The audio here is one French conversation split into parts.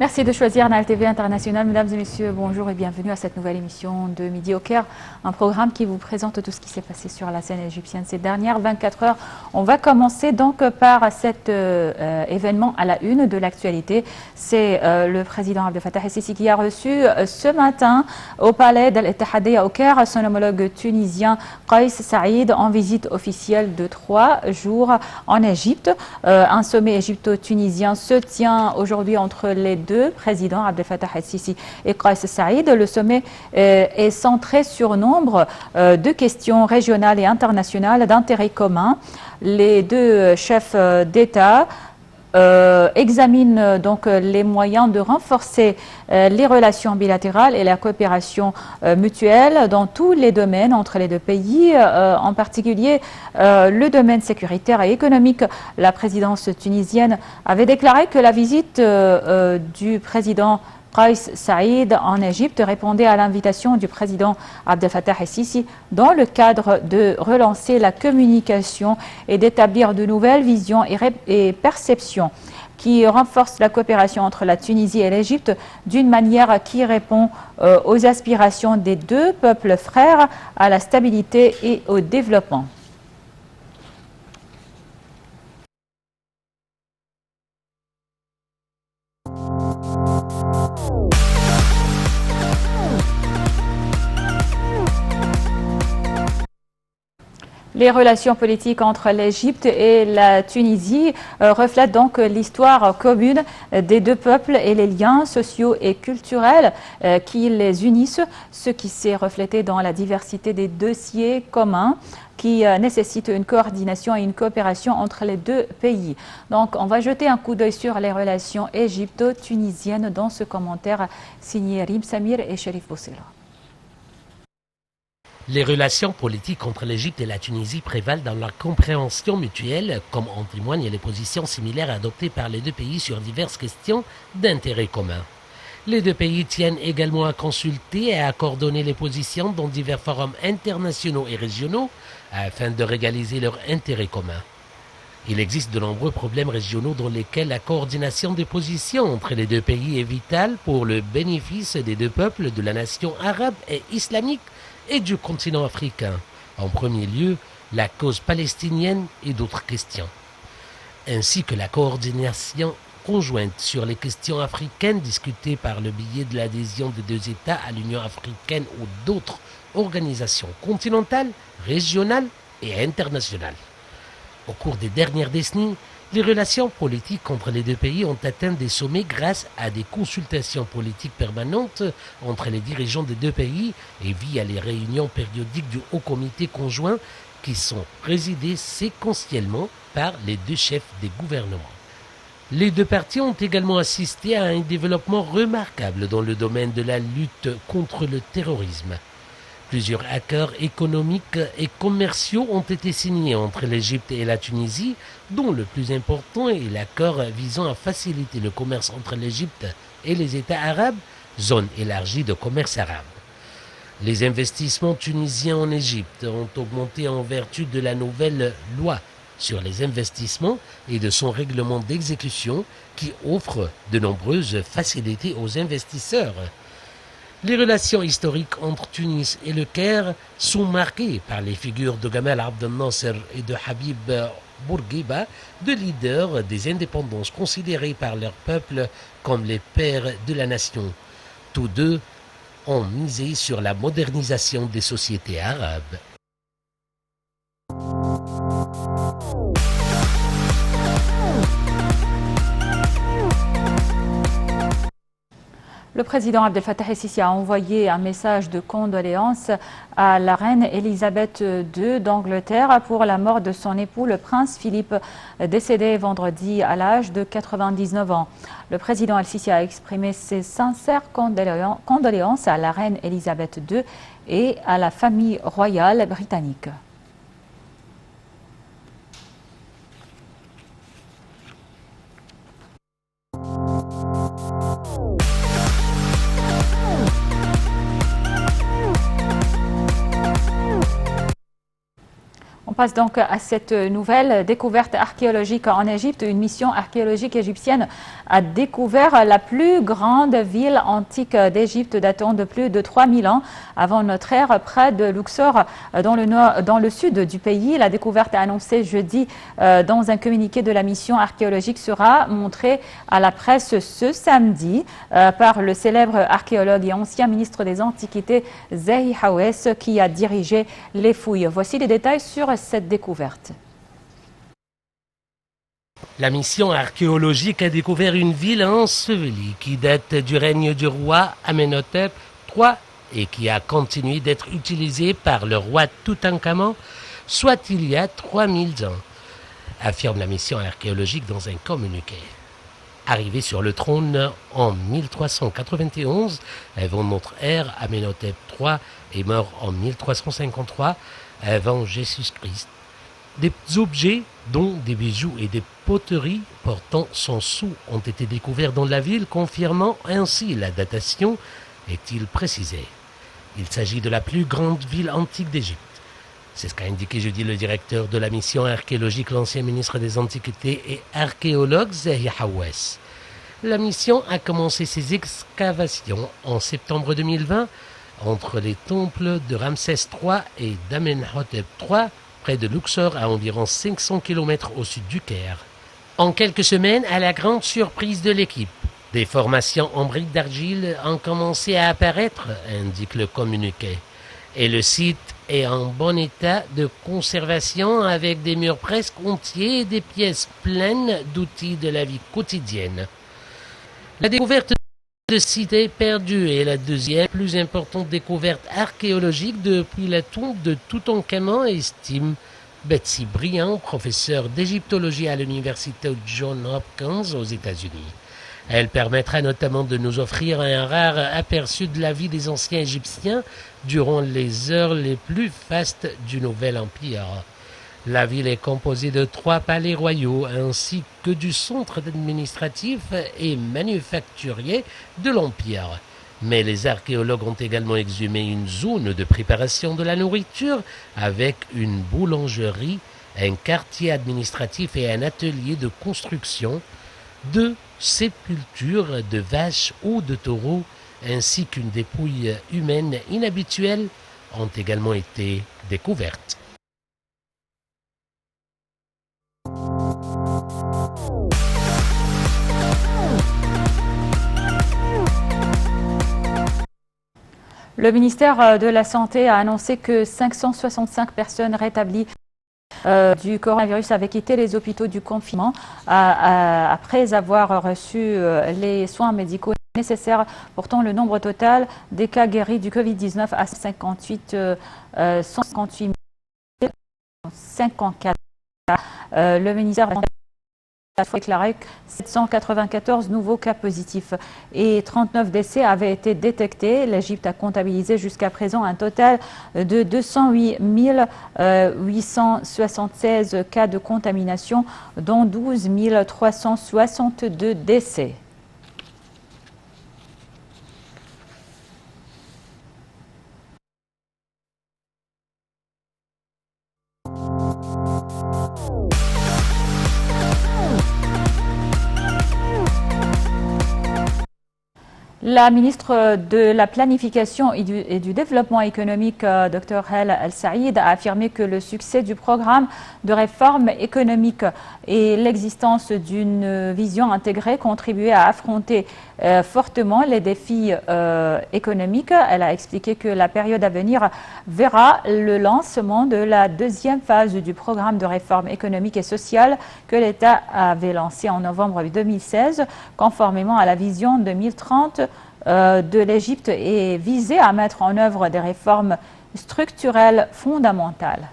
Merci de choisir Nal TV International. Mesdames et messieurs, bonjour et bienvenue à cette nouvelle émission de Midi au Caire, un programme qui vous présente tout ce qui s'est passé sur la scène égyptienne ces dernières 24 heures. On va commencer donc par cet événement à la une de l'actualité. C'est le président Abdel Fattah el-Sisi qui a reçu ce matin au palais d'Al-Ittihadiyya au Caire son homologue tunisien Kais Saïd en visite officielle de 3 jours en Égypte. Un sommet égypto-tunisien se tient aujourd'hui entre les deux présidents, Abdel Fattah el-Sisi et Kais Saïd. Le sommet est centré sur nombre de questions régionales et internationales d'intérêt commun. Les deux chefs d'État examine donc les moyens de renforcer les relations bilatérales et la coopération mutuelle dans tous les domaines entre les deux pays, en particulier le domaine sécuritaire et économique. La présidence tunisienne avait déclaré que la visite du président Kais Saïd en Égypte répondait à l'invitation du président Abdel Fattah el-Sisi dans le cadre de relancer la communication et d'établir de nouvelles visions et perceptions qui renforcent la coopération entre la Tunisie et l'Égypte d'une manière qui répond aux aspirations des deux peuples frères à la stabilité et au développement. Les relations politiques entre l'Égypte et la Tunisie reflètent donc l'histoire commune des deux peuples et les liens sociaux et culturels qui les unissent, ce qui s'est reflété dans la diversité des dossiers communs qui nécessitent une coordination et une coopération entre les deux pays. Donc, on va jeter un coup d'œil sur les relations égypto-tunisiennes dans ce commentaire signé Rib Samir et Sherif Boussela. Les relations politiques entre l'Égypte et la Tunisie prévalent dans leur compréhension mutuelle, comme en témoignent les positions similaires adoptées par les deux pays sur diverses questions d'intérêt commun. Les deux pays tiennent également à consulter et à coordonner les positions dans divers forums internationaux et régionaux afin de régaliser leurs intérêts communs. Il existe de nombreux problèmes régionaux dans lesquels la coordination des positions entre les deux pays est vitale pour le bénéfice des deux peuples de la nation arabe et islamique et du continent africain, en premier lieu la cause palestinienne et d'autres questions, ainsi que la coordination conjointe sur les questions africaines discutées par le biais de l'adhésion des deux États à l'Union africaine ou d'autres organisations continentales, régionales et internationales. Au cours des dernières décennies, les relations politiques entre les deux pays ont atteint des sommets grâce à des consultations politiques permanentes entre les dirigeants des deux pays et via les réunions périodiques du Haut Comité conjoint qui sont présidées séquentiellement par les deux chefs des gouvernements. Les deux parties ont également assisté à un développement remarquable dans le domaine de la lutte contre le terrorisme. Plusieurs accords économiques et commerciaux ont été signés entre l'Égypte et la Tunisie, dont le plus important est l'accord visant à faciliter le commerce entre l'Égypte et les États arabes, zone élargie de commerce arabe. Les investissements tunisiens en Égypte ont augmenté en vertu de la nouvelle loi sur les investissements et de son règlement d'exécution qui offre de nombreuses facilités aux investisseurs. Les relations historiques entre Tunis et le Caire sont marquées par les figures de Gamal Abdel Nasser et de Habib Bourguiba, deux leaders des indépendances considérés par leur peuple comme les pères de la nation. Tous deux ont misé sur la modernisation des sociétés arabes. Le président Abdel Fattah el-Sisi a envoyé un message de condoléances à la reine Elisabeth II d'Angleterre pour la mort de son époux, le prince Philippe, décédé vendredi à l'âge de 99 ans. Le président el-Sisi a exprimé ses sincères condoléances à la reine Elisabeth II et à la famille royale britannique. passe donc à cette nouvelle découverte archéologique en Égypte. Une mission archéologique égyptienne a découvert la plus grande ville antique d'Égypte datant de plus de 3000 ans avant notre ère, près de Luxor, dans le sud du pays. La découverte annoncée jeudi dans un communiqué de la mission archéologique sera montrée à la presse ce samedi par le célèbre archéologue et ancien ministre des Antiquités Zahi Hawass qui a dirigé les fouilles. Voici les détails sur cette découverte. La mission archéologique a découvert une ville ensevelie qui date du règne du roi Amenhotep III et qui a continué d'être utilisée par le roi Toutankhamon, soit il y a 3000 ans, affirme la mission archéologique dans un communiqué. Arrivé sur le trône en 1391, avant notre ère, Amenhotep III est mort en 1353 avant Jésus-Christ. Des objets, dont des bijoux et des poteries portant son sceau, ont été découverts dans la ville, confirmant ainsi la datation, est-il précisé. Il s'agit de la plus grande ville antique d'Égypte. C'est ce qu'a indiqué jeudi le directeur de la mission archéologique, l'ancien ministre des Antiquités et archéologue Zahi Hawass. La mission a commencé ses excavations en septembre 2020 entre les temples de Ramsès III et d'Amenhotep III, près de Luxor, à environ 500 km au sud du Caire. En quelques semaines, à la grande surprise de l'équipe, des formations en briques d'argile ont commencé à apparaître, indique le communiqué. Et le site est en bon état de conservation avec des murs presque entiers et des pièces pleines d'outils de la vie quotidienne. La découverte de cités perdues est la deuxième plus importante découverte archéologique depuis la tombe de Toutankhamon, estime Betsy Briand, professeure d'égyptologie à l'université Johns Hopkins aux États-Unis. Elle permettra notamment de nous offrir un rare aperçu de la vie des anciens Égyptiens durant les heures les plus fastes du Nouvel Empire. La ville est composée de 3 palais royaux ainsi que du centre administratif et manufacturier de l'Empire. Mais les archéologues ont également exhumé une zone de préparation de la nourriture avec une boulangerie, un quartier administratif et un atelier de construction, 2 sépultures de vaches ou de taureaux ainsi qu'une dépouille humaine inhabituelle ont également été découvertes. Le ministère de la Santé a annoncé que 565 personnes rétablies du coronavirus avaient quitté les hôpitaux du confinement après avoir reçu les soins médicaux nécessaires, portant le nombre total des cas guéris du Covid-19 à 158 054. Le ministère a déclaré que 794 nouveaux cas positifs et 39 décès avaient été détectés. L'Égypte a comptabilisé jusqu'à présent un total de 208 876 cas de contamination, dont 12 362 décès. La ministre de la Planification et du Développement économique, Dr Hala Al-Saïd, a affirmé que le succès du programme de réforme économique et l'existence d'une vision intégrée contribuaient à affronter fortement les défis économiques. Elle a expliqué que la période à venir verra le lancement de la deuxième phase du programme de réforme économique et sociale que l'État avait lancé en novembre 2016, conformément à la vision 2030 de l'Égypte, et visait à mettre en œuvre des réformes structurelles fondamentales.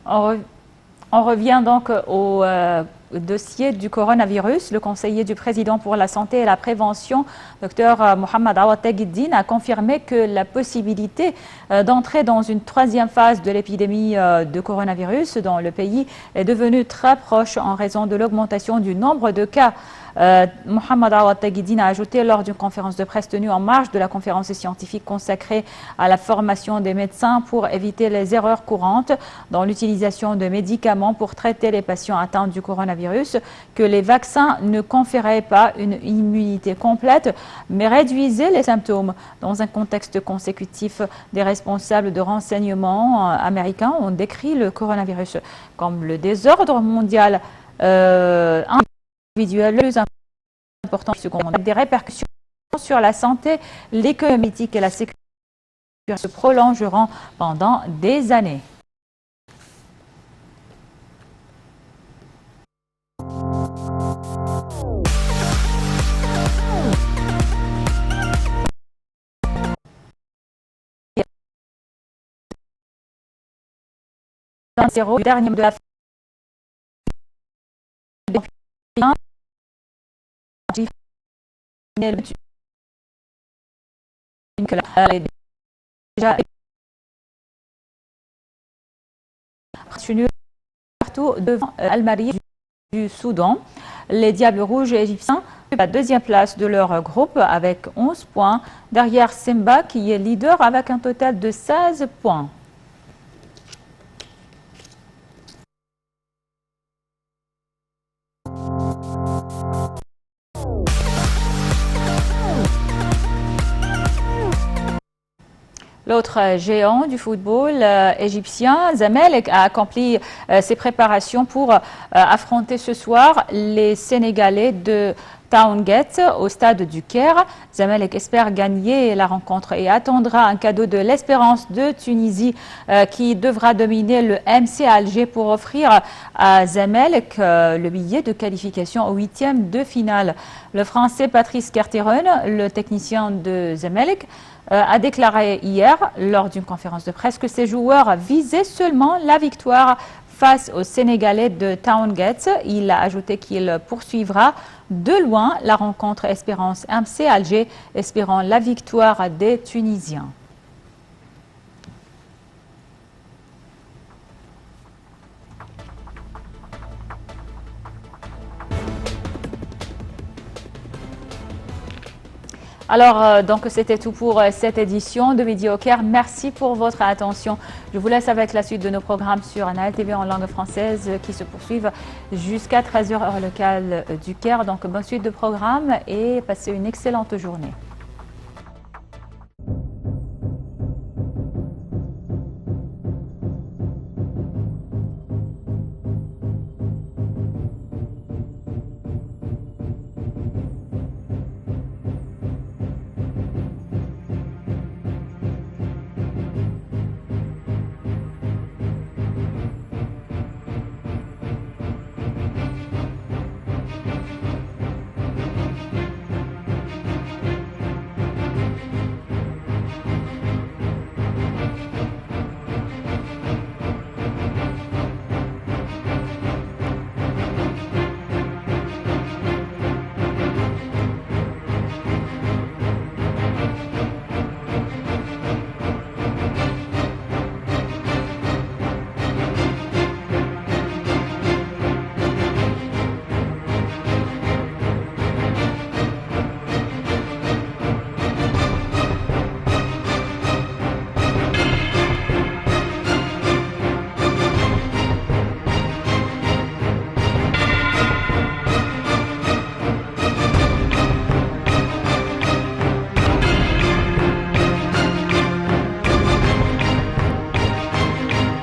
On revient donc au dossier du coronavirus, le conseiller du président pour la santé et la prévention, Dr Mohamed Awad Taghiddine, a confirmé que la possibilité d'entrer dans une troisième phase de l'épidémie de coronavirus dans le pays est devenue très proche en raison de l'augmentation du nombre de cas. Mohamed Awad Taghiddine a ajouté lors d'une conférence de presse tenue en marge de la conférence scientifique consacrée à la formation des médecins pour éviter les erreurs courantes dans l'utilisation de médicaments pour traiter les patients atteints du coronavirus, que les vaccins ne conféraient pas une immunité complète, mais réduisaient les symptômes. Dans un contexte consécutif, des responsables de renseignement américains ont décrit le coronavirus comme le désordre mondial individuel le plus important avec des répercussions sur la santé, l'économie et la sécurité se prolongeront pendant des années. Le dernier de la partout devant Al-Mari du Soudan. Les Diables Rouges égyptiens occupent la deuxième place de leur groupe avec 11 points, derrière Simba qui est leader avec un total de 16 points. L'autre géant du football égyptien, Zamalek, a accompli ses préparations pour affronter ce soir les Sénégalais de Towngate au stade du Caire. Zamalek espère gagner la rencontre et attendra un cadeau de l'Espérance de Tunisie qui devra dominer le MC Alger pour offrir à Zamalek le billet de qualification au huitième de finale. Le Français Patrice Carteron, le technicien de Zamalek, a déclaré hier lors d'une conférence de presse que ses joueurs visaient seulement la victoire face aux Sénégalais de Towngate. Il a ajouté qu'il poursuivra de loin la rencontre Espérance MC Alger, espérant la victoire des Tunisiens. Alors, donc c'était tout pour cette édition de Midi au Caire. Merci pour votre attention. Je vous laisse avec la suite de nos programmes sur Nahel TV en langue française qui se poursuivent jusqu'à 13h heure locale du Caire. Donc, bonne suite de programme et passez une excellente journée.